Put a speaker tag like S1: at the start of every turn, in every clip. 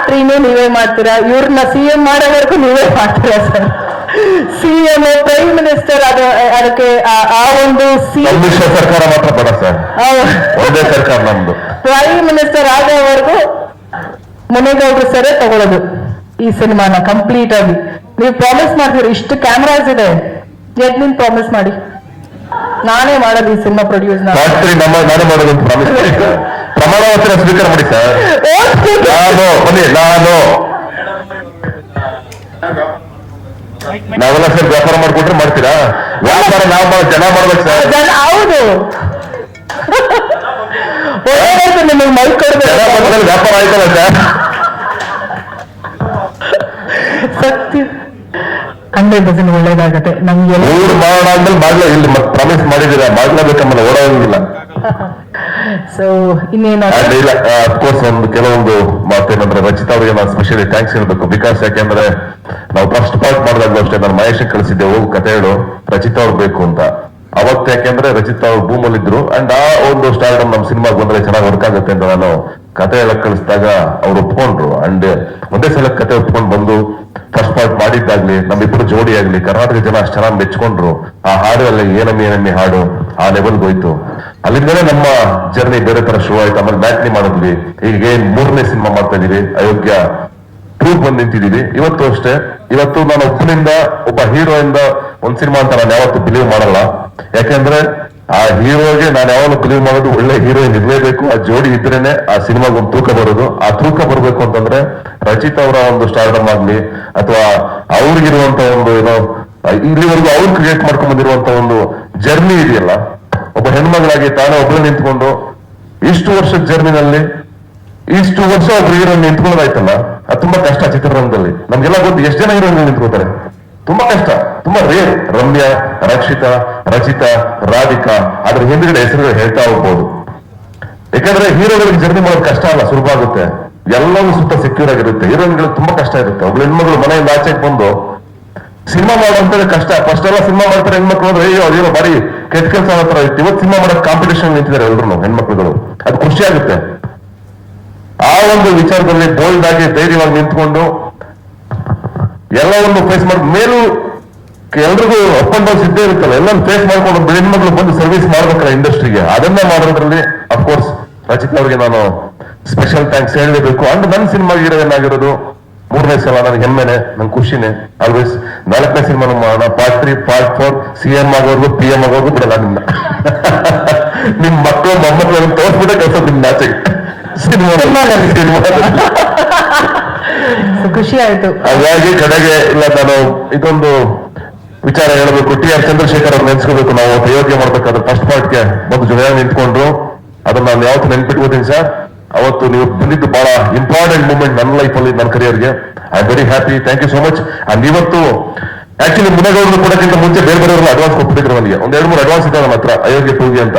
S1: ತ್ರೀನೂ ನೀವೇ ಮಾಡ್ತೀರಾ, ಇವ್ರನ್ನ CM ಮಾಡೋವರೆಗೂ ನೀವೇ ಮಾಡ್ತೀರಾ ಸರ್. CM ಪ್ರೈಮ್ ಮಿನಿಸ್ಟರ್ ಅದಕ್ಕೆ ಆ ಒಂದು
S2: ಸಮ್ಮಿಶ್ರ ಸರ್ಕಾರ ಮಾತ್ರ ಬೇಡ ಸರ್, ಒಂದೇ ಸರ್ಕಾರ ನಮ್ದು.
S1: ಪ್ರೈಮ್ ಮಿನಿಸ್ಟರ್ ಆಗೋವರೆಗೂ ಮುನೇಗೌಡರು ಸರೇ ತಗೊಳ್ಳೋದು ಈ ಸಿನಿಮಾನ ಕಂಪ್ಲೀಟ್ ಆಗಿ. ನೀವು ಪ್ರಾಮಿಸ್ ಮಾಡ್ತೀರಿ, ಇಷ್ಟು ಕ್ಯಾಮ್ರಾಸ್ ಇದೆ, ನಿನ್ ಪ್ರಾಮಿಸ್ ಮಾಡಿ ನಾನೇ ಮಾಡೋದು ಈ ಸಿನಿಮಾ ಪ್ರೊಡ್ಯೂಸ್.
S2: ನಾನೇ ಮಾಡೋದು ಅಂತ ಪ್ರಾಮಿಸ್ ಮಾಡಿ, ಪ್ರಮಾಣ ವಚನ ಸ್ವೀಕಾರ ಮಾಡಿ ಸರ್. ನಾವೆಲ್ಲ ಸರ್ ವ್ಯಾಪಾರ ಮಾಡ್ಕೊಟ್ರೆ ಮಾಡ್ತೀರಾ? ವ್ಯಾಪಾರ ನಾವು ಜನ ಮಾಡ್ಬೇಕು ಸರ್.
S1: ಹೌದು, ನಿಮಗೆ ಮೈ ಕೊಡ್ಬೇಕು,
S2: ವ್ಯಾಪಾರ ಆಯ್ತಲ್ಲ ಸರ್.
S1: ಸತ್ಯ 100% ಒಳ್ಳೇದಾಗತ್ತೆ ನಮ್ಗೆ.
S2: ಮಾಡೋಣ ಅಂದ್ಮೇಲೆ ಮಾಡ್ಲೇ ಇಲ್ಲಿ ಮತ್ತೆ ಪ್ರಾಮಿಸ್ ಮಾಡಿದೀರಾ, ಮಾಡ್ಲೇಬೇಕಂಬಲ್ಲ, ಓಡೋಂಗಿಲ್ಲ.
S1: ಸೊ ಇನ್ನೇನ
S2: ಅಫ್ಕೋರ್ಸ್ ಒಂದು ಕೆಲವೊಂದು ಮಾತೇನಂದ್ರೆ ರಚಿತಾ ಅವರಿಗೆ ನಾನು ಸ್ಪೆಷಲಿ ಥ್ಯಾಂಕ್ಸ್ ಹೇಳ್ಬೇಕು. ಬಿಕಾಸ್ ಯಾಕೆಂದ್ರೆ ನಾವು ಫಸ್ಟ್ ಪಾರ್ಟ್ ಮಾಡಿದಾಗ್ಲೂ ಅಷ್ಟೇ ನಾನು ಮಹೇಶ್ ಕಳಿಸಿದ್ದೆ, ಹೋಗಿ ಕತೆ ಹೇಳು ರಚಿತಾ ಅವ್ರು ಬೇಕು ಅಂತ. ಅವತ್ತು ಯಾಕೆಂದ್ರೆ ರಚಿತಾ ಅವ್ರು ಭೂಮಲ್ಲಿದ್ರು ಅಂಡ್ ಆ ಒಂದು ಸ್ಟಾರ್ಡಮ್ ನಮ್ಮ ಸಿನಿಮಾಗೆ ಬಂದ್ರೆ ಚೆನ್ನಾಗಿ ವರ್ಕ್ ಆಗುತ್ತೆ ಅಂತ ನಾನು ಕತೆ ಹೇಳಕ್ ಕಳಿಸಿದಾಗ ಅವ್ರು ಒಪ್ಕೊಂಡ್ರು. ಅಂಡ್ ಒಂದೇ ಸಲ ಕತೆ ಒಪ್ಕೊಂಡು ಬಂದು ಫಸ್ಟ್ ಪಾರ್ಟ್ ಮಾಡಿದ್ದಾಗ್ಲಿ, ನಮ್ಮಿಬ್ಬರು ಜೋಡಿ ಆಗ್ಲಿ, ಕರ್ನಾಟಕ ಜನ ಅಷ್ಟು ಚೆನ್ನಾಗಿ ಮೆಚ್ಕೊಂಡ್ರು. ಆ ಹಾಡು ಅಲ್ಲಿ ಏನಮ್ಮಿ ಹಾಡು ಆ ಲೆವೆಲ್ಗೆ ಹೋಯ್ತು. ಅಲ್ಲಿಂದಲೇ ನಮ್ಮ ಜರ್ನಿ ಬೇರೆ ತರ ಶುರು ಆಯ್ತು. ಆಮೇಲೆ ಮ್ಯಾಟ್ನಿ ಮಾಡಿದ್ವಿ, ಈಗ ಏನ್ 3ನೇ ಸಿನಿಮಾ ಮಾಡ್ತಾ ಇದೀವಿ, ಅಯೋಗ್ಯ ಟ್ರೂಪ್ ಬಂದು ನಿಂತಿದೀವಿ. ಇವತ್ತು ಅಷ್ಟೇ, ಇವತ್ತು ನಾನು ಒಬ್ಬನಿಂದ ಒಬ್ಬ ಹೀರೋ ಇಂದ ಒಂದ್ ಸಿನಿಮಾ ಅಂತ ನಾನು ಯಾವತ್ತು ಬಿಲೀವ್ ಮಾಡಲ್ಲ. ಯಾಕೆಂದ್ರೆ ಆ ಹೀರೋಗೆ ನಾನು ಯಾವಾಗಲೂ ಬಿಲೀವ್ ಮಾಡೋದು ಒಳ್ಳೆ ಹೀರೋಯಿನ್ ಇರ್ಲೇಬೇಕು, ಆ ಜೋಡಿ ಇದ್ರೇನೆ ಆ ಸಿನಿಮಾಗ ಒಂದು ತೂಕ ಬರೋದು. ಆ ತೂಕ ಬರ್ಬೇಕು ಅಂತಂದ್ರೆ ರಚಿತ್ ಅವರ ಒಂದು ಸ್ಟಾರ್ಡಮ್ ಆಗ್ಲಿ ಅಥವಾ ಅವ್ರಿಗಿರುವಂತ ಒಂದು ಏನೋ ಇಲ್ಲಿವರೆಗೂ ಅವ್ರು ಕ್ರಿಯೇಟ್ ಮಾಡ್ಕೊಂಡ್ ಬಂದಿರುವಂತ ಒಂದು ಜರ್ನಿ ಇದೆಯಲ್ಲ, ಒಬ್ಬ ಹೆಣ್ಮಗಳಾಗಿ ತಾನೇ ಒಬ್ಬರು ನಿಂತ್ಕೊಂಡು ಇಷ್ಟು ವರ್ಷದ ಜರ್ನಿನಲ್ಲಿ ಇಷ್ಟು ವರ್ಷ ಒಬ್ರು ಹೀರೋಯಿನ್ ನಿಂತ್ಕೊಳ್ಳೋದಾಯ್ತಲ್ಲ, ಅದು ತುಂಬಾ ಕಷ್ಟ. ಚಿತ್ರರಂಗದಲ್ಲಿ ನಮ್ಗೆಲ್ಲ ಗೊತ್ತು ಎಷ್ಟು ಜನ ಹೀರೋಯಿನ್ ನಿಂತ್ಕೋತಾರೆ, ತುಂಬಾ ಕಷ್ಟ, ತುಂಬಾ ರೇರ್. ರಮ್ಯಾ, ರಕ್ಷಿತಾ, ರಚಿತಾ, ರಾಧಿಕಾ, ಅದ್ರ ಹಿಂದ್ಗಡೆ ಹೆಸರುಗಳು ಹೇಳ್ತಾ ಹೋಗ್ಬೋದು. ಯಾಕಂದ್ರೆ ಹೀರೋಗಳಿಗೆ ಜರ್ನಿ ಮಾಡೋದು ಕಷ್ಟ ಅಲ್ಲ, ಸುಲಭ ಆಗುತ್ತೆ. ಎಲ್ಲವೂ ಸುತ್ತ ಸೆಕ್ಯೂರ್ ಆಗಿರುತ್ತೆ. ಹೀರೋಯಿನ್ಗಳಿಗೆ ತುಂಬಾ ಕಷ್ಟ ಇರುತ್ತೆ. ಒಬ್ಳು ಹೆಣ್ಮಗಳು ಮನೆಯಿಂದ ಆಚೆಗೆ ಬಂದು ಸಿನಿಮಾ ಮಾಡೋಂತ ಕಷ್ಟ. ಫಸ್ಟ್ ಎಲ್ಲ ಸಿನಿಮಾ ಮಾಡ್ತಾರೆ ಹೆಣ್ಮಕ್ಳು ಅಂದ್ರೆ ಅಯ್ಯೋ ಅದೇನೋ ಬಾರಿ ಕೆಟ್ಟ ಕೆಲಸ ಹತ್ರ ಇತ್ತು. ಇವತ್ತು ಸಿನಿಮಾ ಮಾಡೋಕೆ ಕಾಂಪಿಟೇಷನ್ ನಿಂತಿದ್ದಾರೆ ಎಲ್ರು ಹೆಣ್ಮಕ್ಳುಗಳು. ಅದು ಖುಷಿ ಆಗುತ್ತೆ. ಆ ಒಂದು ವಿಚಾರದಲ್ಲಿ ಬೋಲ್ಡ್ ಆಗಿ ಧೈರ್ಯವಾಗಿ ನಿಂತ್ಕೊಂಡು ಎಲ್ಲವನ್ನು ಫೇಸ್ ಮಾಡಿ ಮೇಲೂ ಎಲ್ರಿಗೂ ಅಪ್ ಅಂಡ್ ಡೌನ್ಸ್ ಇದ್ದೇ ಇರುತ್ತಲ್ಲ, ಎಲ್ಲರೂ ಫೇಸ್ ಮಾಡ್ಕೊಂಡು ಹೆಣ್ಮಕ್ಳು ಬಂದು ಸರ್ವಿಸ್ ಮಾಡ್ಬೇಕಲ್ಲ ಇಂಡಸ್ಟ್ರಿಗೆ. ಅದನ್ನ ಮಾಡೋದ್ರಲ್ಲಿ ಅಫ್ಕೋರ್ಸ್ ರಚಿತಾ ಅವ್ರಿಗೆ ನಾನು ಸ್ಪೆಷಲ್ ಥ್ಯಾಂಕ್ಸ್ ಹೇಳಲೇಬೇಕು. ಅಂಡ್ ನನ್ನ ಸಿನಿಮಾ ಹೀರೋಯಿನ್ ಆಗಿರೋದು 3ನೇ ಸಲ ನನಗೆ ಹೆಮ್ಮೆನೆ, ನಂಗೆ ಖುಷಿನೇ. ಆಲ್ವೇಸ್ 4ನೇ ಸಿನಿಮಾ ಮಾಡೋಣ, ಪಾರ್ಟ್ 3, ಪಾರ್ಟ್ 4, CM ಆಗೋರ್ಗು PM ಆಗೋರ್ಗು ಬಿಡಲ್ಲ ನಿಮ್ನ. ನಿಮ್ ಮಕ್ಕಳು ಮೊಮ್ಮಕ್ಕಳು ತೋರ್ಸ್ಬಿಟ್ಟೆ ಕೆಲಸ ನಿಮ್ ಆಚೆಗೆ
S1: ಖುಷಿ ಆಯ್ತು.
S2: ಹಾಗಾಗಿ ಕಡೆಗೆ ಇಲ್ಲ, ನಾನು ಇದೊಂದು ವಿಚಾರ ಹೇಳಬೇಕು. TR ಚಂದ್ರಶೇಖರ್ ಅವ್ರು ನೆನ್ಸ್ಕೋಬೇಕು. ನಾವು ಅಯೋಗ್ಯ ಮಾಡ್ಬೇಕಾದ್ರೆ ಫಸ್ಟ್ ಪಾರ್ಟ್ಗೆ ಒಂದು ಜೊತೆ ನಿಂತ್ಕೊಂಡ್ರು. ಅದನ್ನ ನಾನು ಯಾವತ್ತು ನೆನ್ಪಿಟ್ಕೋತೀನಿ ಸರ್. ಅವತ್ತು ನೀವು ಬಂದಿದ್ದು ಬಹಳ ಇಂಪಾರ್ಟೆಂಟ್ ಮೂಮೆಂಟ್ ನನ್ನ ಲೈಫಲ್ಲಿ, ನನ್ನ ಕರಿಯರ್ಗೆ. I am very happy, thank you so much. And ಇವತ್ತು ಆಕ್ಚುಲಿ ಮುನೇಗೌಡರು ಕೊಡೋಕ್ಕಿಂತ ಮುಂಚೆ ಬೇರೆ ಬೇರೆಯವ್ರನ್ನ ಅಡ್ವಾನ್ಸ್ ಕೊಟ್ಬಿಟ್ಟಿದ್ರು ನನಗೆ. 1-2-3 ಅಡ್ವಾನ್ಸ್ ಇದೆ ನನ್ನ ಹತ್ರ ಅಯೋಗ್ಯ 2ಗೆ ಅಂತ.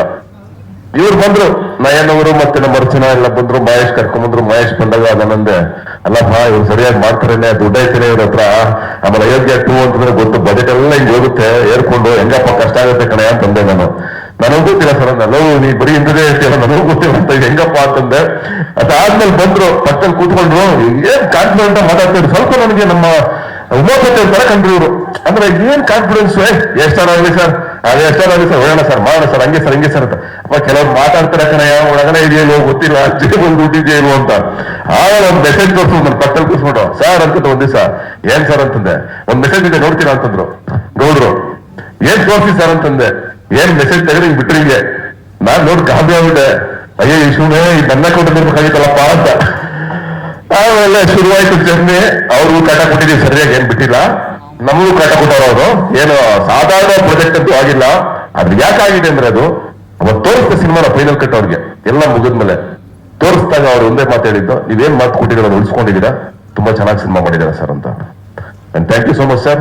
S2: ಇವ್ರು ಬಂದ್ರು, ನಯನ್ ಅವರು ಮತ್ತೆ ನಮ್ಮ ಅರ್ಚನಾ ಎಲ್ಲ ಬಂದ್ರು, ಮಹೇಶ್ ಕರ್ಕೊಂಡ್ಬಂದ್ರು. ಮಹೇಶ್ ಬಂದಾಗ ಅದನ್ನಂದೆ ಅಲ್ಲಪ್ಪ ಇವ್ರು ಸರಿಯಾಗಿ ಮಾಡ್ತಾರೇನೆ, ದುಡ್ಡು ಐತೇನೆ ಇವ್ರ ಹತ್ರ. ಆಮೇಲೆ ಅಯೋಗ್ಯ 2 ಅಂತಂದ್ರೆ ಗೊತ್ತು, ಬಜೆಟ್ ಎಲ್ಲ ಹಿಂಗ್ ಹೋಗುತ್ತೆ ಏರ್ಕೊಂಡು, ಹೆಂಗಪ್ಪ ಕಷ್ಟ ಆಗುತ್ತೆ ಕಣೆ ಅಂತಂದೆ ನಾನು. ನನಗೂ ಗೊತ್ತಿಲ್ಲ ಸರ್, ನಾನು ನೀ ಬರೀ ಹಿಂದೆ ಹೇಳ್ತೀರ, ನನಗೂ ಗೊತ್ತಿಲ್ಲ ಅಂತ ಹೆಂಗಪ್ಪ ಅಂತಂದೆ. ಅದಾದ್ಮೇಲೆ ಬಂದ್ರು, ಪಕ್ಕದಲ್ಲಿ ಕೂತ್ಕೊಂಡ್ರು, ಏನ್ ಕಾನ್ಫಿಡೆಂಟ್ ಮಾತಾಡ್ತಿದ್ರು. ಸ್ವಲ್ಪ ನನಗೆ ನಮ್ಮ ಉಮಾಪತಿ ತರ ಕಂಡ್ರು ಇವರು. ಅಂದ್ರೆ ಏನ್ ಕಾನ್ಫಿಡೆನ್ಸ್, ಎಷ್ಟಾರಾಗ್ಲಿ ಸರ್, ಅದೇ ಎಷ್ಟಾರಾಗ್ಲಿ ಸರ್, ಹೋಗೋಣ ಸರ್, ಮಾಡೋಣ ಸರ್, ಹಂಗೆ ಸರ್ ಹಿಂಗೆ ಸರ್ ಅಂತ. ಅಪ್ಪ ಕೆಲವ್ರು ಮಾತಾಡ್ತಾರೆ ಕಣಯ್ಯ, ಒಳಗಡೆ ಇದೆಯೇನೋ ಗೊತ್ತಿಲ್ಲ, ಅಜ್ಜಿ ಬಂದು ದುಡ್ಡಿದೆಯೇನು ಅಂತ. ಆಮೇಲೆ ಒಂದು ಮೆಸೇಜ್ ತೋರಿಸು, ನನ್ನ ಪಕ್ಕದಲ್ಲಿ ಕೂತ್ಬಿಟ್ಟು ಸರ್ ಅಂತ ಒಂದ್ ದಿವಸ. ಏನ್ ಸರ್ ಅಂತಂದೆ, ಒಂದ್ ಮೆಸೇಜ್ ಇದೆ ನೋಡ್ತೀರಾ ಅಂತಂದ್ರು. ನೋಡ್ರು, ಏನ್ ತೋರಿಸಿ ಸರ್ ಅಂತಂದೆ. ಏನ್ ಮೆಸೇಜ್ ತೆಗೆದು ಹಿಂಗ್ ಬಿಟ್ರಿ ಹಿಂಗೆ. ನಾನ್ ನೋಡಿ ಗಾಬರಿ ಆಗ್ಬಿಟ್ಟೆ, ಅಯ್ಯೋ ಇಶುನೇ ನನ್ನ ಕೊಟ್ಟಿರ್ಬೇಕಾಗಿತ್ತಲ್ಲಪ್ಪ ಅಂತ. ಆಮೇಲೆ ಶುರುವಾಯ್ತು ಜರ್ನಿ. ಅವ್ರಿಗೂ ಕಾಟ ಕೊಟ್ಟಿದ್ದೀವಿ, ಸರಿಯಾಗಿ ಏನ್ ಬಿಟ್ಟಿಲ್ಲ. ನಮಗೂ ಕಾಟ ಕೊಟ್ಟವ್ರು ಅವರು. ಏನು ಸಾಧಾರಣ ಪ್ರಾಜೆಕ್ಟ್ ಅಂತೂ ಆಗಿಲ್ಲ. ಅದ್ರ ಯಾಕಾಗಿದೆ ಅಂದ್ರೆ ಅದು ಅವತ್ತು ತೋರಿಸ್ತಾ ಸಿನಿಮಾನ ಫೈನಲ್ ಕಟ್ ಅವ್ರಿಗೆ ಎಲ್ಲ ಮುಗಿದ್ಮೇಲೆ ತೋರಿಸಿದಾಗ ಅವ್ರು ಒಂದೇ ಮಾತು ಹೇಳಿದ್ದು, ನೀವೇನ್ ಮಾತು ಕೊಟ್ಟಿದ್ದೀರ ಉಳಿಸ್ಕೊಂಡಿದ್ದೀರಾ, ತುಂಬಾ ಚೆನ್ನಾಗಿ ಸಿನಿಮಾ ಮಾಡಿದ್ದೀರಾ ಸರ್ ಅಂತ. Thank you so much sir.